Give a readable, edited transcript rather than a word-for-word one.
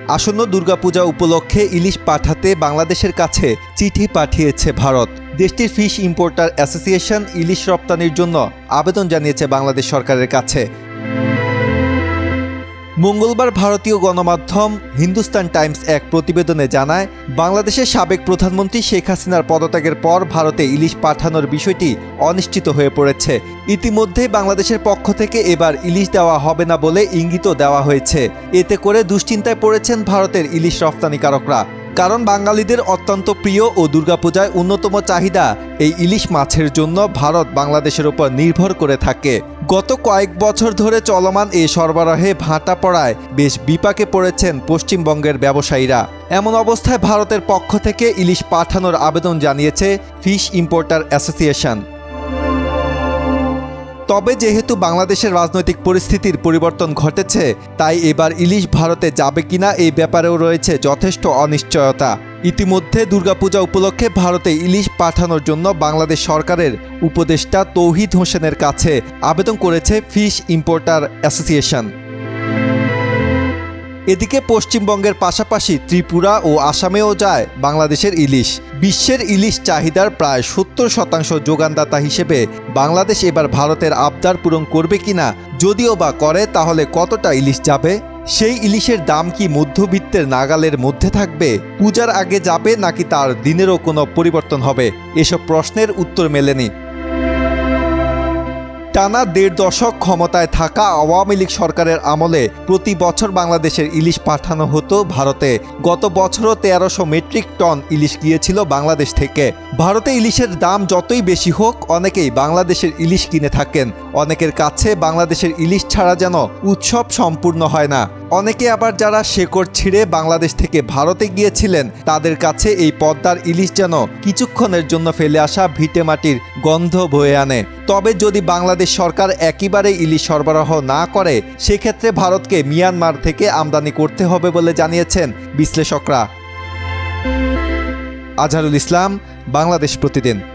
আসন্ন দুর্গাপূজা উপলক্ষে ইলিশ পাঠাতে বাংলাদেশের কাছে চিঠি পাঠিয়েছে ভারত। দেশটির ফিশ ইম্পোর্টার অ্যাসোসিয়েশন ইলিশ রপ্তানির জন্য আবেদন জানিয়েছে বাংলাদেশ সরকারের কাছে। মঙ্গলবার ভারতীয় গণমাধ্যম হিন্দুস্তান টাইমস এক প্রতিবেদনে জানায়, বাংলাদেশের সাবেক প্রধানমন্ত্রী শেখ হাসিনার পদত্যাগের পর ভারতে ইলিশ পাঠানোর বিষয়টি অনিশ্চিত হয়ে পড়েছে। ইতিমধ্যেই বাংলাদেশের পক্ষ থেকে এবার ইলিশ দেওয়া হবে না বলে ইঙ্গিতও দেওয়া হয়েছে। এতে করে দুশ্চিন্তায় পড়েছেন ভারতের ইলিশ রপ্তানিকারকরা। কারণ বাঙালিদের অত্যন্ত প্রিয় ও দুর্গাপূজায় অন্যতম চাহিদা এই ইলিশ মাছের জন্য ভারত বাংলাদেশের উপর নির্ভর করে থাকে। গত কয়েক বছর ধরে চলমান এই সরবরাহে ভাটা পড়ায় বেশ বিপাকে পড়েছেন পশ্চিমবঙ্গের ব্যবসায়ীরা। এমন অবস্থায় ভারতের পক্ষ থেকে ইলিশ পাঠানোর আবেদন জানিয়েছে ফিশ ইম্পোর্টার অ্যাসোসিয়েশন। তবে যেহেতু বাংলাদেশের রাজনৈতিক পরিস্থিতির পরিবর্তন ঘটেছে, তাই এবার ইলিশ ভারতে যাবে কিনা এই ব্যাপারেও রয়েছে যথেষ্ট অনিশ্চয়তা। ইতিমধ্যে দুর্গাপূজা উপলক্ষে ভারতে ইলিশ পাঠানোর জন্য বাংলাদেশ সরকারের উপদেষ্টা তৌহিদ হোসেনের কাছে আবেদন করেছে ফিশ ইম্পোর্টার অ্যাসোসিয়েশন। এদিকে পশ্চিমবঙ্গের পাশাপাশি ত্রিপুরা ও আসামেও যায় বাংলাদেশের ইলিশ। বিশ্বের ইলিশ চাহিদার প্রায় 70% যোগানদাতা হিসেবে বাংলাদেশ এবার ভারতের আবদার পূরণ করবে কিনা, যদিও বা করে তাহলে কতটা ইলিশ যাবে? সেই ইলিশের দাম কি মধ্যবিত্তের নাগালের মধ্যে থাকবে? পূজার আগে যাবে নাকি তার দিনেরও কোনো পরিবর্তন হবে? এসব প্রশ্নের উত্তর মেলেনি। টানা ১.৫ দশক ক্ষমতায় থাকা আওয়ামী লীগ সরকারের আমলে প্রতি বছর বাংলাদেশের ইলিশ পাঠানো হতো ভারতে। গত বছরও ১৩০০ মেট্রিক টন ইলিশ গিয়েছিল বাংলাদেশ থেকে। ভারতে ইলিশের দাম যতই বেশি হোক, অনেকেই বাংলাদেশের ইলিশ কিনে থাকেন। অনেকের কাছে বাংলাদেশের ইলিশ ছাড়া যেন উৎসব সম্পূর্ণ হয় না। অনেকে আবার যারা শেকড় ছিঁড়ে বাংলাদেশ থেকে ভারতে গিয়েছিলেন, তাদের কাছে এই পদ্মার ইলিশ যেন কিছুক্ষণের জন্য ফেলে আসা ভিটেমাটির গন্ধ বয়ে আনে। তবে যদি বাংলাদেশ সরকার একেবারে ইলিশ সরবরাহ না করে, সেক্ষেত্রে ভারতকে মিয়ানমার থেকে আমদানি করতে হবে বলে জানিয়েছেন বিশ্লেষকরা। আজহারুল ইসলাম, বাংলাদেশ প্রতিদিন।